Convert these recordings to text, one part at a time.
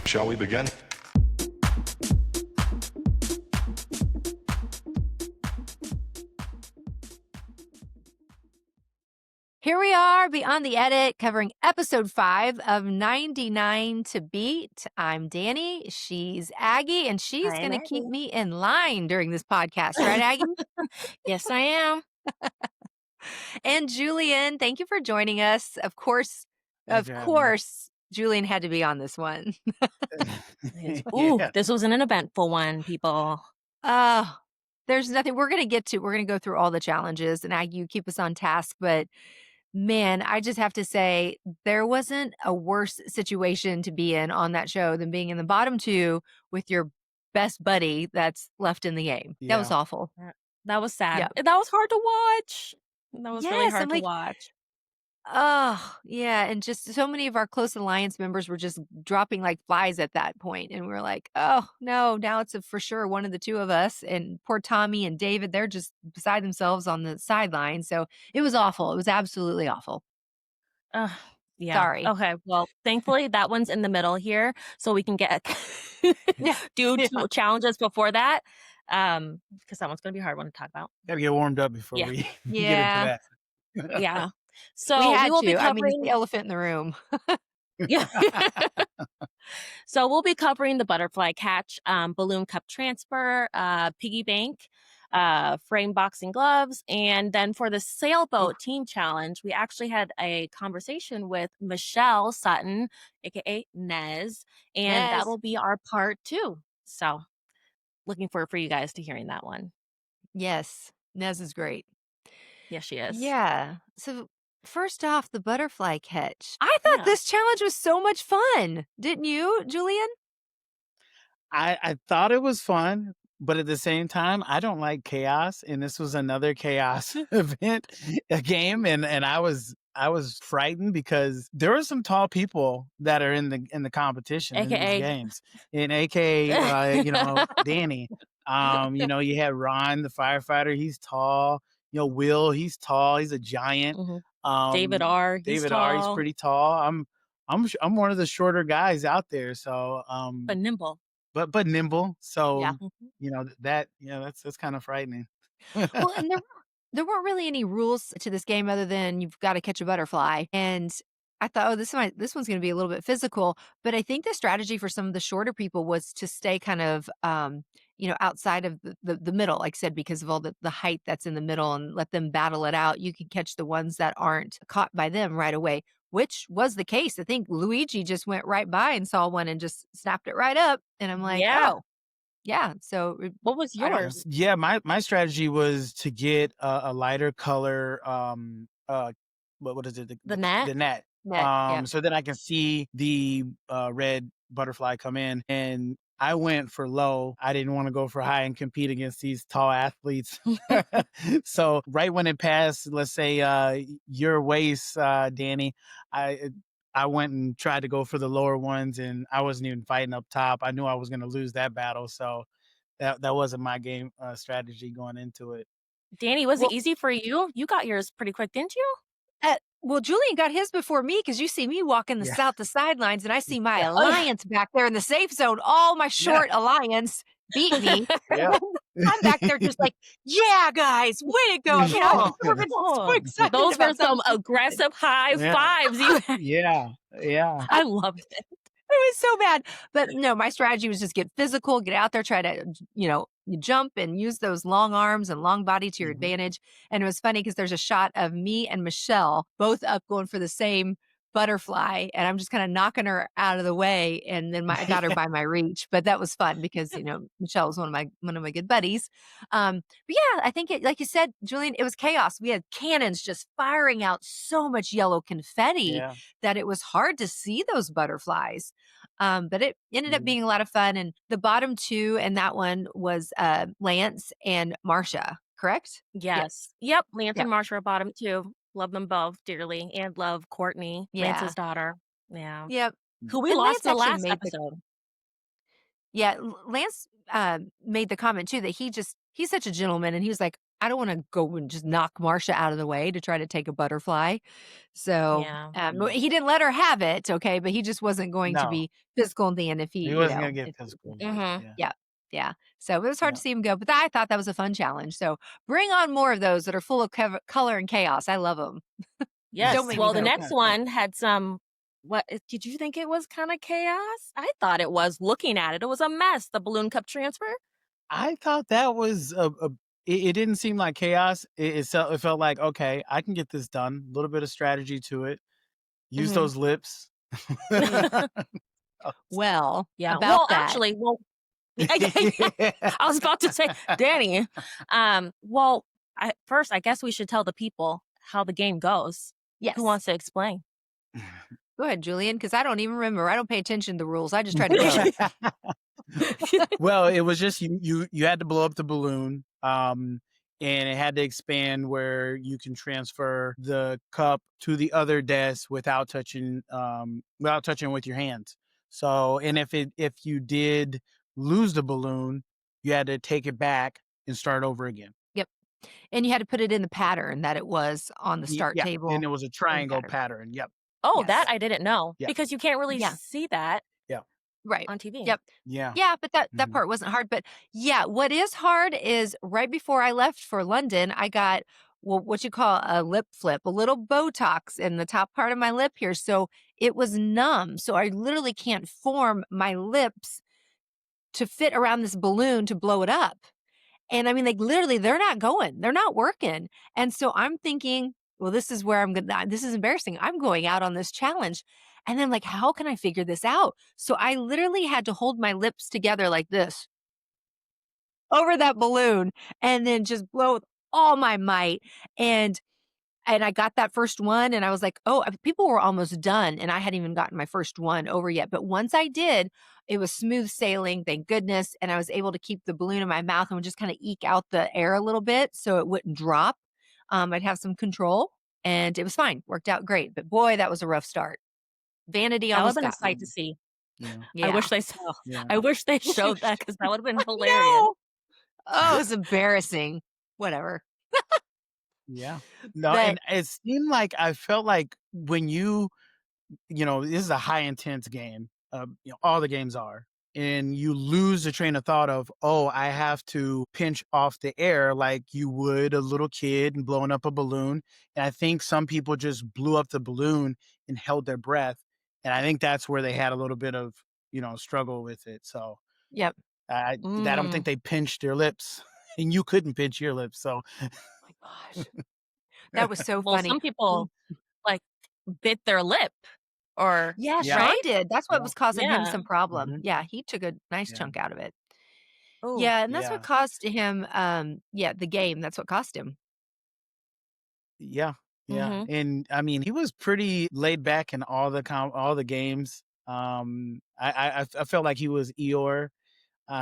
Shall we begin? Here we are, Beyond the Edit, covering episode 5 of 99 to Beat. I'm Danni, she's Aggie, and she's going to keep me in line during this podcast, right, Aggie? Yes, I am. And Julian, thank you for joining us. Of course, Julian had to be on this one. Ooh, this was an eventful one, people. There's nothing we're going to get to. We're going to go through all the challenges, and Aggie, you keep us on task, but man, I just have to say there wasn't a worse situation to be in on that show than being in the bottom 2 with your best buddy that's left in the game. Yeah. That was awful. That was sad. Yeah. That was hard to watch. That was really Yes, hard I'm to like, watch. oh, yeah. And just so many of our close alliance members were just dropping like flies at that point. And we were like, oh, no, now it's for sure one of the 2 of us. And poor Tommy and David, they're just beside themselves on the sideline. So it was awful. It was absolutely awful. Yeah. Sorry. Okay. Well, thankfully that one's in the middle here, so we can get do 2 challenges before that. Because that one's gonna be a hard one to talk about. Gotta get warmed up before we get into that. Yeah. So we had will to. be covering... I mean, it's the elephant in the room. Yeah. So we'll be covering the butterfly catch, balloon cup transfer, piggy bank, frame boxing gloves, and then for the sailboat team challenge, we actually had a conversation with Michelle Sutton, aka Nez, and that will be our part 2. So looking forward for you guys to hearing that one. Yes, Nez is great. Yes, she is. Yeah. So first off, the butterfly catch. I thought this challenge was so much fun. Didn't you, Julian? I thought it was fun, but at the same time, I don't like chaos, and this was another chaos event, a game, and I was frightened because there are some tall people that are in the competition in these games, and AKA Danni. You had Ron, the firefighter. He's tall. Will, he's tall. He's a giant. David R. He's pretty tall. I'm one of the shorter guys out there, so but nimble. But nimble. So that's kind of frightening. Well, and there weren't really any rules to this game other than you've got to catch a butterfly. And I thought, this one's going to be a little bit physical. But I think the strategy for some of the shorter people was to stay kind of outside of the middle, like I said, because of all the height that's in the middle, and let them battle it out. You can catch the ones that aren't caught by them right away, which was the case. I think Luigi just went right by and saw one and just snapped it right up. And I'm like, oh, yeah. So what was yours? Yeah, my strategy was to get a lighter color. What is it? The net. The net. So that I can see the red butterfly come in, and I went for low. I didn't want to go for high and compete against these tall athletes. So right when it passed, let's say your waist, Danni, I went and tried to go for the lower ones, and I wasn't even fighting up top. I knew I was going to lose that battle, so that wasn't my game strategy going into it. Danni, was it easy for you? You got yours pretty quick, didn't you? Well, Julian got his before me, because you see me walking the sidelines, and I see my alliance back there in the safe zone. All my short alliance beat me. I'm back there just like, yeah, guys, way to go. So excited. Those were some aggressive high fives. Yeah. I loved it. It was so bad. But no, my strategy was just get physical, get out there, try to, jump and use those long arms and long body to your advantage. And it was funny because there's a shot of me and Michelle both up going for the same butterfly, and I'm just kind of knocking her out of the way, and then I got her by my reach. But that was fun because Michelle was one of my good buddies. But yeah, I think like you said, Julian, it was chaos. We had cannons just firing out so much yellow confetti that it was hard to see those butterflies. But it ended up being a lot of fun. And the bottom 2, and that one was Lance and Marcia, correct? Yes. Yep. Lance and Marcia are bottom 2. Love them both dearly, and love Courtney, Lance's daughter. Yeah. Yep. Who we lost in the last episode. Lance made the comment too that he's such a gentleman, and he was like, I don't wanna go and just knock Marsha out of the way to try to take a butterfly. So, Yeah. he didn't let her have it, okay, but he just wasn't going to No, be physical in the end if he, he you wasn't know, gonna get if physical. Mm-hmm. Yeah, yeah, yeah. So, it was hard yeah. to see him go, but I thought that was a fun challenge. So, bring on more of those that are full of color and chaos. I love them. Don't Yes. make me Well, the vote. next one had some. Did you think it was kind of chaos? I thought it was. Looking at it, it was a mess. The balloon cup transfer. I thought that was it didn't seem like chaos. It felt like, okay, I can get this done. A little bit of strategy to it. Use Mhm. those lips. Mm. Well, Yeah. about Well, that. actually, I was about to say, Danny. Well, first, I guess we should tell the people how the game goes. Who Yes. wants to explain? Go ahead, Julian, because I don't even remember. I don't pay attention to the rules. I just try to go. Well, it was just you had to blow up the balloon, and it had to expand where you can transfer the cup to the other desk without touching with your hands. So, and if you did lose the balloon, you had to take it back and start over again. Yep. And you had to put it in the pattern that it was on the start Yeah, and table it was a in triangle pattern. pattern. Yep. Oh, that Yes. I didn't know Yeah. because you can't really Yeah. see that Yeah. Right. on TV. Yep. Yeah. Yeah, but that Mhm. part wasn't hard. But yeah, what is hard is right before I left for London, I got what you call a lip flip, a little Botox in the top part of my lip here. So it was numb. So I literally can't form my lips to fit around this balloon to blow it up. And I mean, like, literally, they're not going, they're not working. And so I'm thinking, well, this is where this is embarrassing. I'm going out on this challenge. And then, like, how can I figure this out? So I literally had to hold my lips together like this over that balloon and then just blow with all my might. And I got that first one and I was like, "Oh," people were almost done and I hadn't even gotten my first one over yet. But once I did, it was smooth sailing, thank goodness, and I was able to keep the balloon in my mouth and would just kinda eke out the air a little bit so it wouldn't drop. I'd have some control, and it was fine, worked out great, but boy, that was a rough start. Vanity That would have almost been a got sight me. to see. Yeah. I Yeah. wish they saw. Yeah. I wish they showed that because that would have been I hilarious. know. Oh, it's embarrassing. Whatever. Yeah. No, But and it seemed like I felt like when this is a high intense game. All the games are. And you lose the train of thought of, oh, I have to pinch off the air like you would a little kid and blowing up a balloon. And I think some people just blew up the balloon and held their breath. And I think that's where they had a little bit of, struggle with it. So yep. I don't think Mm. they pinched their lips and you couldn't pinch your lips. So My gosh. That was so Well, funny. some people like bit their lip, or Yeah, yeah. Sean right? did. That's what Yeah. was causing him Yeah. some problem. Hmm. Yeah, he took a nice Yeah. chunk out of it. Oh, Yeah, and that's what Yeah. cost him, yeah, the game, that's what cost him. Yeah, yeah, mm-hmm. and I mean, he was pretty laid back in all the games. I felt like he was Eeyore.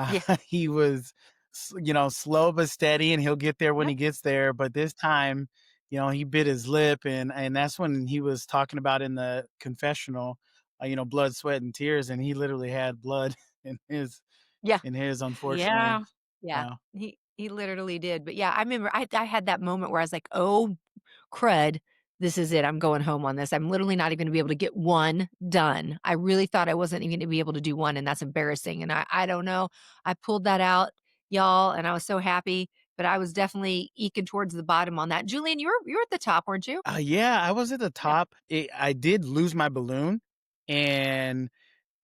Yeah, He was, slow but steady, and he'll get there when yep, he gets there. But this time, he bit his lip, and that's when he was talking about in the confessional, blood, sweat, and tears, and he literally had blood in his yeah, unfortunately. Yeah. yeah. Yeah. He literally did, but yeah, I remember I had that moment where I was like, "Oh, crud, this is it, I'm going home on this. I'm literally not even gonna be able to get one done." I really thought I wasn't even gonna be able to do one, and that's embarrassing, and I don't know. I pulled that out, y'all, and I was so happy, but I was definitely eking towards the bottom on that. Julian, you were at the top, weren't you? Yeah, I was at the Yeah, top. I did lose my balloon, and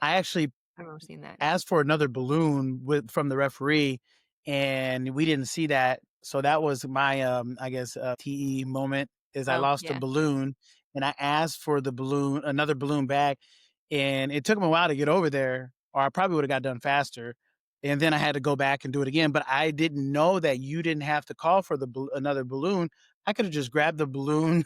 I actually I remember seeing that. asked for another balloon from the referee, and we didn't see that. So that was my, I guess, TE moment is I Oh, lost a yeah. balloon, and I asked for another balloon back, and it took him a while to get over there, or I probably would have got done faster. And then I had to go back and do it again, but I didn't know that you didn't have to call for another balloon. I could have just grabbed the balloon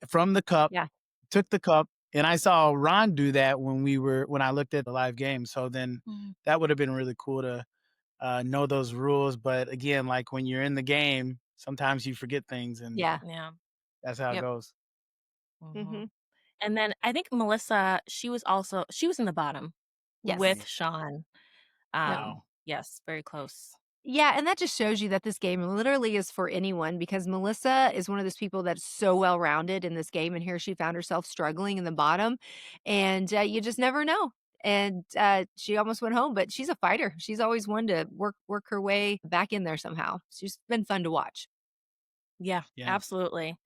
from the cup, Yeah. took the cup, and I saw Ron do that when I looked at the live game. So then Mm. that would have been really cool to know those rules. But again, like when you're in the game, sometimes you forget things, and Yeah. Yeah. that's how it Yep. goes. hmm Mhm. And then I think Melissa, she was in the bottom Yes. with Sean. Yep. Wow. Yes, very close. Yeah, and that just shows you that this game literally is for anyone because Melissa is one of those people that's so well-rounded in this game, and here she found herself struggling in the bottom, and, you just never know, and, she almost went home, but she's a fighter. She's always one to work her way back in there somehow. She's been fun to watch. Yeah, Yes. absolutely.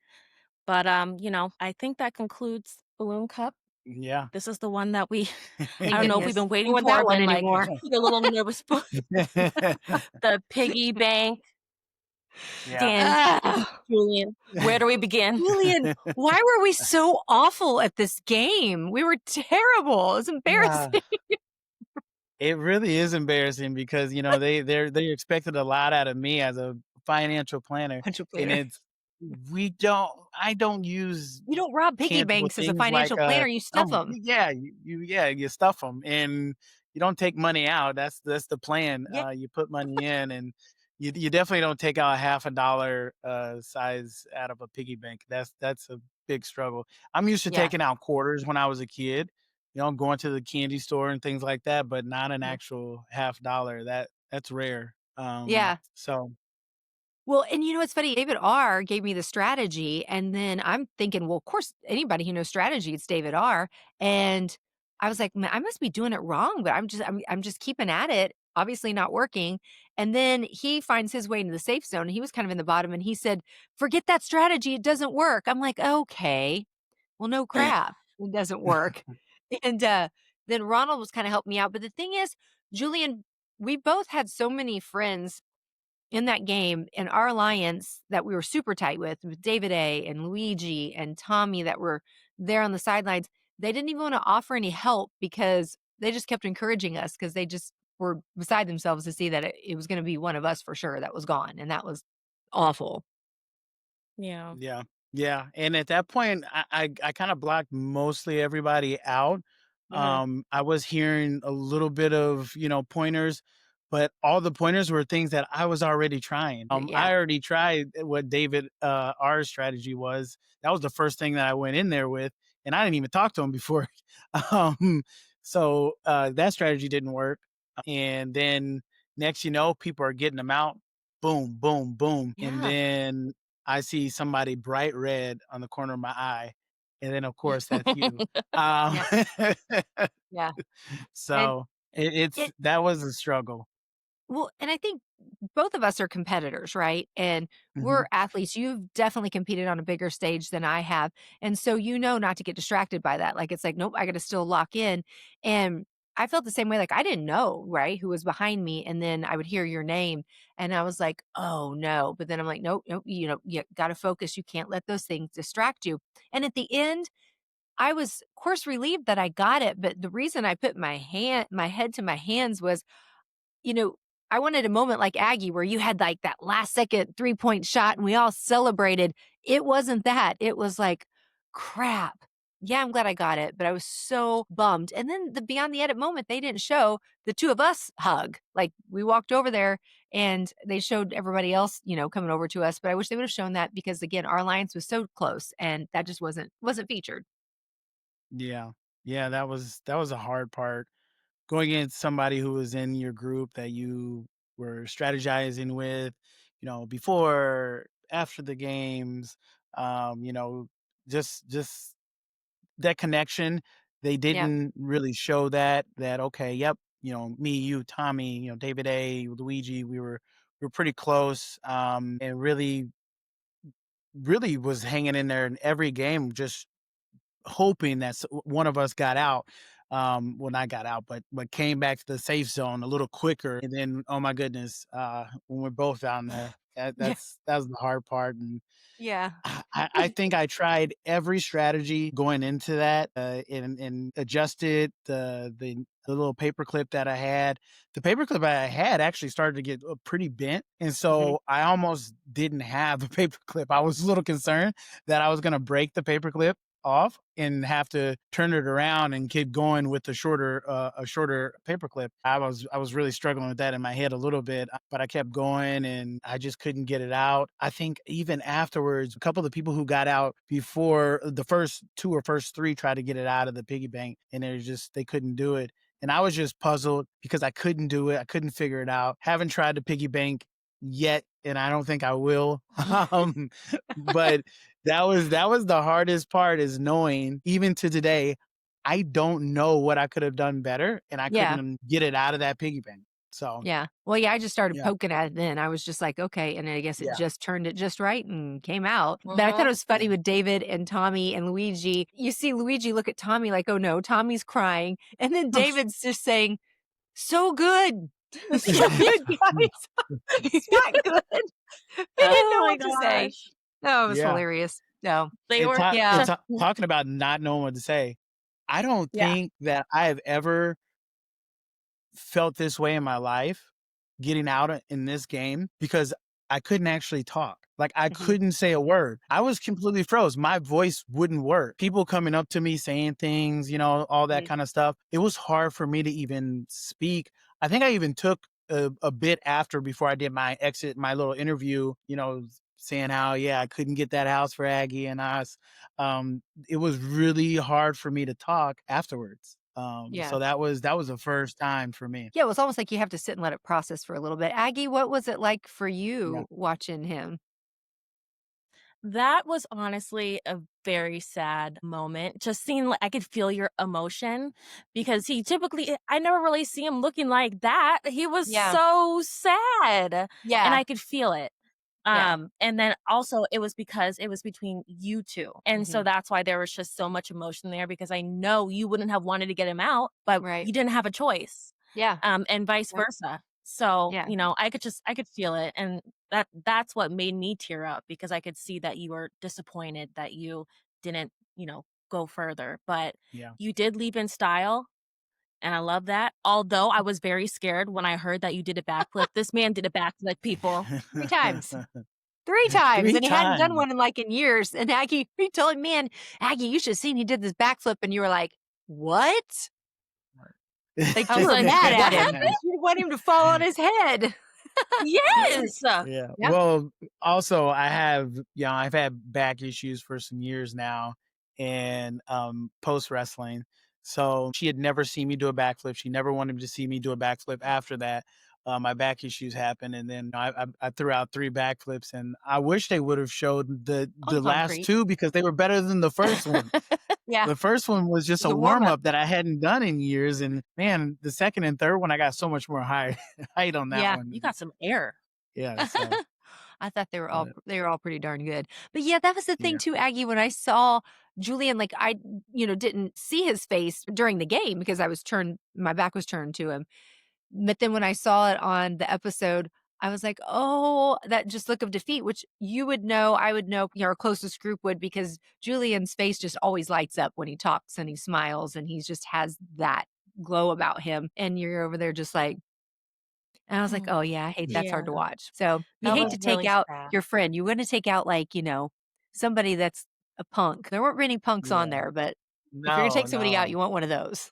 But, I think that concludes Balloon Cup. Yeah. This is the one that we Thank I don't know if we've goodness. been Don't waiting want for, that one been like anymore. a little nervous for the piggy bank. Yeah. Dan, Ugh. Julian, where do we begin? Julian, why were we so awful at this game? We were terrible. It's Yeah. embarrassing. It really is embarrassing because, they expected a lot out of me as a financial planner, Bunch of and planner. I don't use You don't rob piggy tangible banks as a things like, financial planner, you stuff them. yeah, you stuff them, and you don't take money out. That's the plan. Yeah, You put money in, and you definitely don't take out half a dollar, size out of a piggy bank. That's a big struggle. I'm used to yeah, taking out quarters when I was a kid, going to the candy store and things like that, but not an yeah, actual half dollar. That's rare. yeah. So Well, and you know what's funny? David R. gave me the strategy, and then I'm thinking, well, of course, anybody who knows strategy, it's David R. And I was like, man, I must be doing it wrong, but I'm just keeping at it, obviously not working. And then he finds his way into the safe zone. And he was kind of in the bottom, and he said, "Forget that strategy; it doesn't work." I'm like, okay, well, no crap, it doesn't work. And then Ronald was kind of helping me out, but the thing is, Julian, we both had so many friends in that game in our alliance that we were super tight with David A and Luigi and Tommy that were there on the sidelines, they didn't even want to offer any help because they just kept encouraging us because they just were beside themselves to see that it was going to be one of us for sure that was gone. And that was awful. Yeah. yeah, yeah, and at that point, I kinda blocked mostly everybody out. Hmm. I was hearing a little bit of, pointers, but all the pointers were things that I was already trying. Yeah. I already tried what David, R's strategy was. That was the first thing that I went in there with, and I didn't even talk to him before. Um, that strategy didn't work, and then next people are getting them out, boom, boom, boom, and Yeah. then I see somebody bright red on the corner of my eye, and then, of course, that's you. Um, Yeah. Yeah. And so it's it, that was a struggle. well, and I think both of us are competitors, right? And we're Mhm. athletes. You've definitely competed on a bigger stage than I have. And so you know not to get distracted by that. Like it's like, nope, I got to still lock in. And I felt the same way. Like I didn't know, right, who was behind me. And then I would hear your name and I was like, oh no. But then I'm like, nope, nope, you got to focus. You can't let those things distract you. And at the end, I was, of course, relieved that I got it. But the reason I put my head to my hands was you know, I wanted a moment like Aggie where you had like that last second 3-point shot and we all celebrated. It wasn't that. It was like, crap. Yeah, I'm glad I got it, but I was so bummed. And then the beyond the edit moment, they didn't show the two of us hug. Like we walked over there and they showed everybody else, coming over to us. But I wish they would have shown that because again, our alliance was so close and that just wasn't featured. Yeah. Yeah, that was a hard part. Going against somebody who was in your group that you were strategizing with, before, after the games, just that connection. They Yeah. didn't really show that, okay, yep, me, you, Tommy, David A, Luigi, we were pretty close, and really was hanging in there in every game, just hoping that one of us got out. Well, not got out, but came back to the safe zone a little quicker. And then, oh my goodness, when we're both down there, Yeah. that was the hard part. And Yeah. I think I tried every strategy going into that, and adjusted the little paperclip that I had. The paperclip I had actually started to get pretty bent, and Mhm. so I almost didn't have a paperclip. I was a little concerned that I was going to break the paperclip off and have to turn it around and keep going with a shorter paperclip. I was really struggling with that in my head a little bit, but I kept going and I just couldn't get it out. I think even afterwards, a couple of the people who got out before the first two or first three tried to get it out of the piggy bank and they couldn't do it. And I was just puzzled because I couldn't do it. I couldn't figure it out. Haven't tried the piggy bank yet, and I don't think I will. Um, but that was the hardest part, is knowing, even to today, I don't know what I could have done better, and I Yeah. couldn't get it out of that piggy bank. So Yeah. Well, yeah, I just started yeah, poking at it then. I was just like, okay. And I guess it yeah, just turned it just right and came out. But I thought Mhm. it was funny with David and Tommy and Luigi. You see Luigi look at Tommy like, oh no, Tommy's crying. And then David's just saying, so good. So good, guys. It's not good. They didn't Oh know my what to say. gosh. Oh, it was yeah. hilarious. No. They And were ta- and Yeah. ta- talking about not knowing what to say, I don't Yeah. think that I have ever felt this way in my life, getting out in this game, because I couldn't actually talk. Like, I Mhm. couldn't say a word. I was completely froze. My voice wouldn't work. People coming up to me saying things, all that Mhm. kind of stuff. It was hard for me to even speak. I think I even took a bit after, before I did my exit, my little interview, saying how, yeah, I couldn't get that house for Aggie and us. It was really hard for me to talk afterwards. Yeah. So that was the first time for me. Yeah. It was almost like you have to sit and let it process for a little bit. Aggie, what was it like for Yeah. you watching him? That was honestly a very sad moment. Just seeing, like, I could feel your emotion because he typically, I never really see him looking like that. He was Yeah. so sad and Yeah. I could feel it. Yeah. And then also it was because it was between you two. And so Mhm. that's why there was just so much emotion there because I know you wouldn't have wanted to get him out, but Right. you didn't have a choice. Yeah. And vice Yep. versa. So, Yeah. I could feel it. And that's what made me tear up because I could see that you were disappointed that you didn't, go further. But Yeah. you did leave in style. And I love that. Although I was very scared when I heard that you did a backflip. This man did a backflip, people. 3 times. 3 times, Three and he hadn't done times. one in years, and Aggie we told him, "Man, Aggie, you should have seen he did this backflip," and you were like, "What?" Like, I you was were like, mad what at him happened? because you want him to fall on his head. Yes. Yeah. Yeah. Well, also I've had back issues for some years now, and post wrestling. So she had never seen me do a backflip. She never wanted to see me do a backflip after that. My back issues happened, and then I threw out 3 backflips, and I wish they would have showed On the last concrete. 2, because they were better than the first one. Yeah, The first one was just it's a a warm warm-up. up that I hadn't done in years, and man, the second and third one, I got so much more high height on that Yeah. You one. got some air. Yeah, so I thought but they were all pretty darn good. But yeah, that was the thing yeah. too, Aggie, when I saw Julian, like I, didn't see his face during the game because my back was turned to him. But then when I saw it on the episode, I was like, "Oh, that just look of defeat," which you would know, I would know, our closest group would, because Julian's face just always lights up when he talks and he smiles and he just has that glow about him. And you're over there just like, and I was like, "Oh Mm, yeah, I hate that's hard to yeah, watch." So you that hate was to take really out sad. your friend. You want to take out like, somebody that's a punk. There weren't many punks on Yeah. there, but if you're gonna No, take somebody out, no. you want one of those.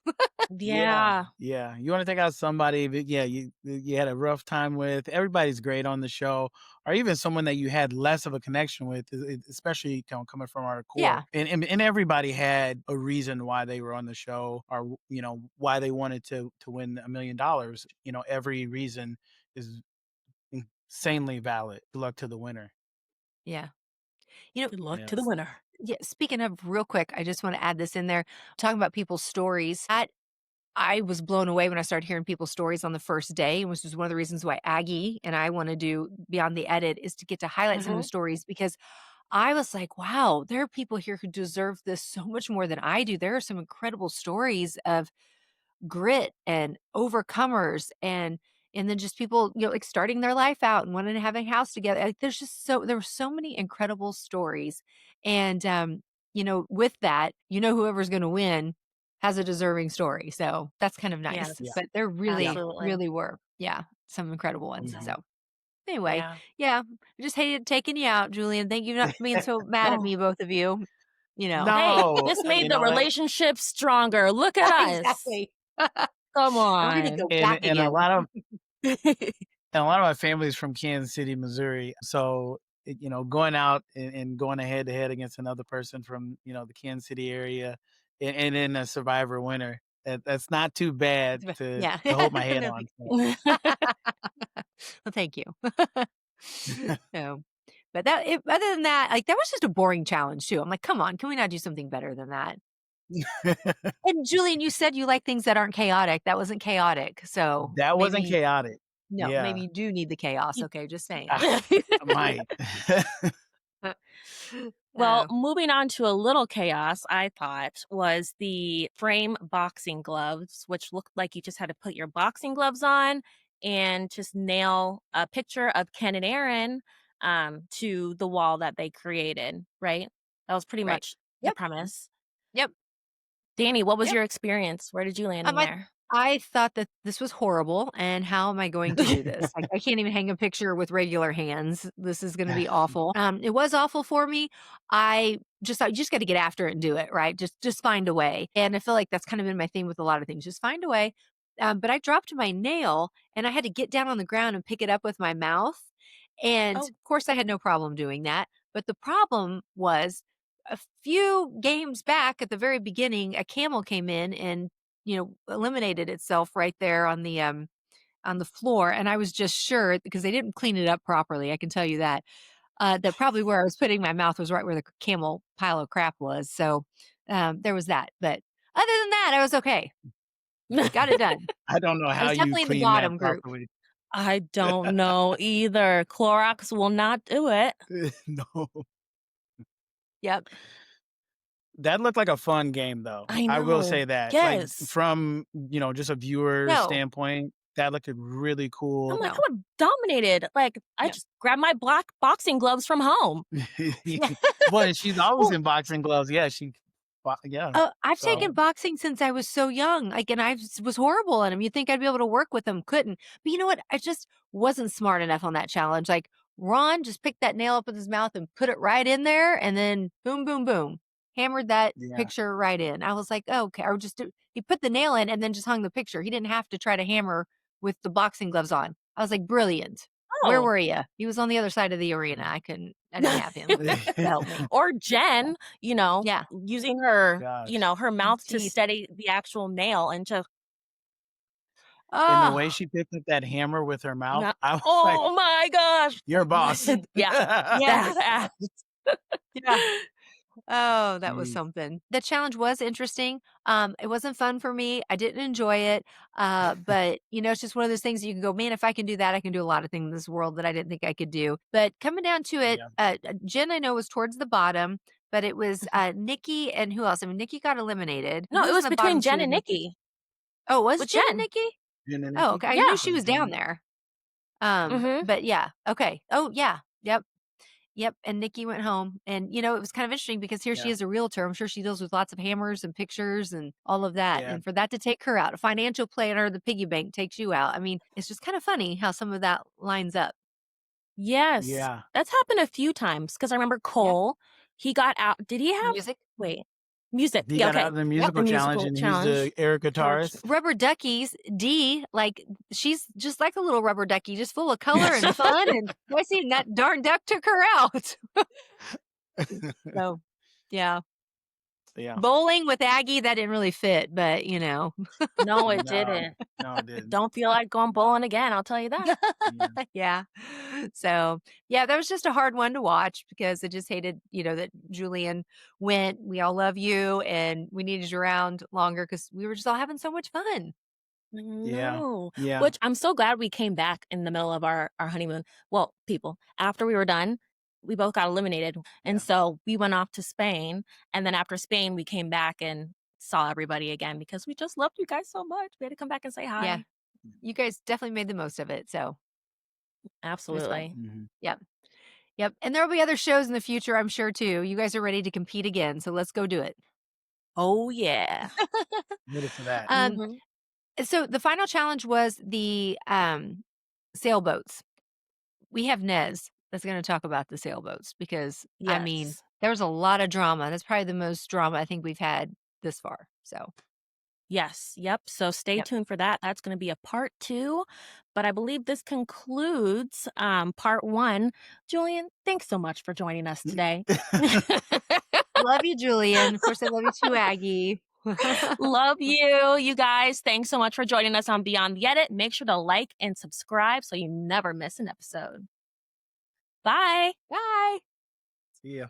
Yeah, Yeah. yeah. You wanna take out somebody that, yeah, you had a rough time with. Everybody's great on the show, or even someone that you had less of a connection with, especially, coming from our core. Yeah. And everybody had a reason why they were on the show, or, why they wanted to win $1 million. Every reason is insanely valid. Good luck to the winner. Yeah. You know, Good luck to the Yes. winner. yeah, speaking of, real quick, I just want to add this in there. Talking about people's stories. I was blown away when I started hearing people's stories on the first day, which is one of the reasons why Aggie and I want to do Beyond the Edit, is to get to highlight some of the Mhm. stories, because I was like, wow, there are people here who deserve this so much more than I do. There are some incredible stories of grit and overcomers, and then just people, like starting their life out and wanting to have a house together. Like, there were so many incredible stories. And with that, whoever's gonna win has a deserving story. So that's kind of nice. Yeah. Yes, But there Yeah. really, absolutely. really were, yeah, some incredible ones. Mhm. So anyway, Yeah. yeah, I just hated taking you out, Julian. Thank you not for being so mad at Oh, me, both of you. You know. hey, No, this made the that relationship stronger. Look at us. Exactly. Come I'm ready to on. go back and a again. lot of and a lot of my family is from Kansas City, Missouri. So, going out and going head to head against another person from, the Kansas City area, and then a survivor winner. That's not too bad to Yeah. hold my head No, on. thank you. Well, thank you. No. But other than that, like, that was just a boring challenge too. I'm like, "Come on, can we not do something better than that?" And Julian, you said you like things that aren't chaotic. That wasn't chaotic, so That wasn't maybe chaotic. no, maybe Yeah. you do need the chaos, okay, just saying. Ah, I might. Well, Oh, moving on to a little chaos, I thought, was the frame boxing gloves, which looked like you just had to put your boxing gloves on and just nail a picture of Ken and Erin to the wall that they created, right? That was pretty right. much the Yep, premise. yep, Danny, what was yep. your experience? Where did you land in I there? I thought that this was horrible, and how am I going to do this? Like, I can't even hang a picture with regular hands. This is gonna be awful. It was awful for me. I just thought you just gotta get after it and do it, right? Just find a way. And I feel like that's kind of been my thing with a lot of things. Just find a way. But I dropped my nail and I had to get down on the ground and pick it up with my mouth. And Oh, of course I had no problem doing that. But the problem was a few games back at the very beginning, a camel came in and eliminated itself right there on the floor. And I was just sure because they didn't clean it up properly. I can tell you that. That probably where I was putting my mouth was right where the camel pile of crap was. So there was that. But other than that, I was okay. Got it done. I don't know I how was you definitely in the clean that bottom group. properly. I don't know either. Clorox will not do it. No. Yep. That looked like a fun game, though. I I will know. say that. Like, Yes. from, just a viewer No, standpoint, that looked really I'm cool. like, I no. would have dominated. Like, I Yeah. just grabbed my black boxing gloves from home. Well, and she's always Well, in boxing gloves. Yeah, yeah. I've So, taken boxing since I was so young, like, and was horrible at them. You'd think I'd be able to work with them, couldn't. But you know what? I just wasn't smart enough on that challenge. Like, Ron just picked that nail up with his mouth and put it right in there, and then boom, boom, boom, hammered that yeah. picture right in. I was like, oh, okay. Or he put the nail in and then just hung the picture. He didn't have to try to hammer with the boxing gloves on. I was like, brilliant. Where Oh. were you? He was on the other side of the arena. I didn't have him to help me. Or Jen, Yeah. using her, Gosh. her mouth to Teeth. steady the actual nail and just, And the Oh, way she picked up that hammer with her mouth, yeah. I was like, Oh my gosh. "You're a boss." Yeah. yes. Badass. Yeah. Oh, that was Jeez. something. The challenge was interesting. It wasn't fun for me. I didn't enjoy it. But it's just one of those things you can go, man, if I can do that, I can do a lot of things in this world that I didn't think I could do. But coming down to it, Yeah. Jen, I know was towards the bottom, but it was Nikki and who else? I mean, Nikki got eliminated. No, Who it was in was the between bottom two Jen with and Nikki? Nikki Oh, it was with Jen and Jen. Nikki? Jen and Oh, Nikki? okay. I knew Yeah. she was down Mhm. there. Mm-hmm. But yeah. Okay. Oh, yeah. Yep. Yep, and Nikki went home, and, it was kind of interesting because here she Yeah. is a realtor. I'm sure she deals with lots of hammers and pictures and all of that, Yeah. and for that to take her out, a financial planner, the piggy bank takes you out. I mean, it's just kind of funny how some of that lines up. Yes. Yeah. That's happened a few times because I remember Yep. Cole, he got out. Did he have, Music. wait, music? He Yeah, got out okay. of the Yep. The musical challenge, musical and he's challenge. the air guitarist. Rubber duckies, Dee, like, she's just like a little rubber ducky, just full of color and fun, and I seen that darn duck took her out. So, yeah. Yeah. Bowling with Aggie, that didn't really fit, but, No, it No. didn't. No, it didn't. Don't feel like going bowling again. I'll tell you that. Yeah. Yeah. So, yeah, that was just a hard one to watch because I just hated, that Julian went. We all love you and we needed you around longer because we were just all having so much fun. Yeah. No. Yeah. Which I'm so glad we came back in the middle of our honeymoon. Well, people, after we were done, we both got eliminated. And Yeah. so we went off to Spain. And then after Spain, we came back and saw everybody again because we just loved you guys so much. We had to come back and say hi. Yeah. You guys definitely made the most of it. So it was fun. Absolutely. Mhm. Yep. Yep. And there'll be other shows in the future, I'm sure, too. You guys are ready to compete again. So let's go do it. Oh, yeah. Ready for that. Mhm. So the final challenge was the sailboats. We have Nez that's going to talk about the sailboats because, I mean, Yes. there was a lot of drama. That's probably the most drama I think we've had this far. So, Yes. Yep. So stay yep. tuned for that. That's going to be a part 2. But I believe this concludes part 1. Julian, thanks so much for joining us today. Love you, Julian. Of course, I love you too, Aggie. Love you, you guys. Thanks so much for joining us on Beyond the Edit. Make sure to like and subscribe so you never miss an episode. Bye. Bye. See ya.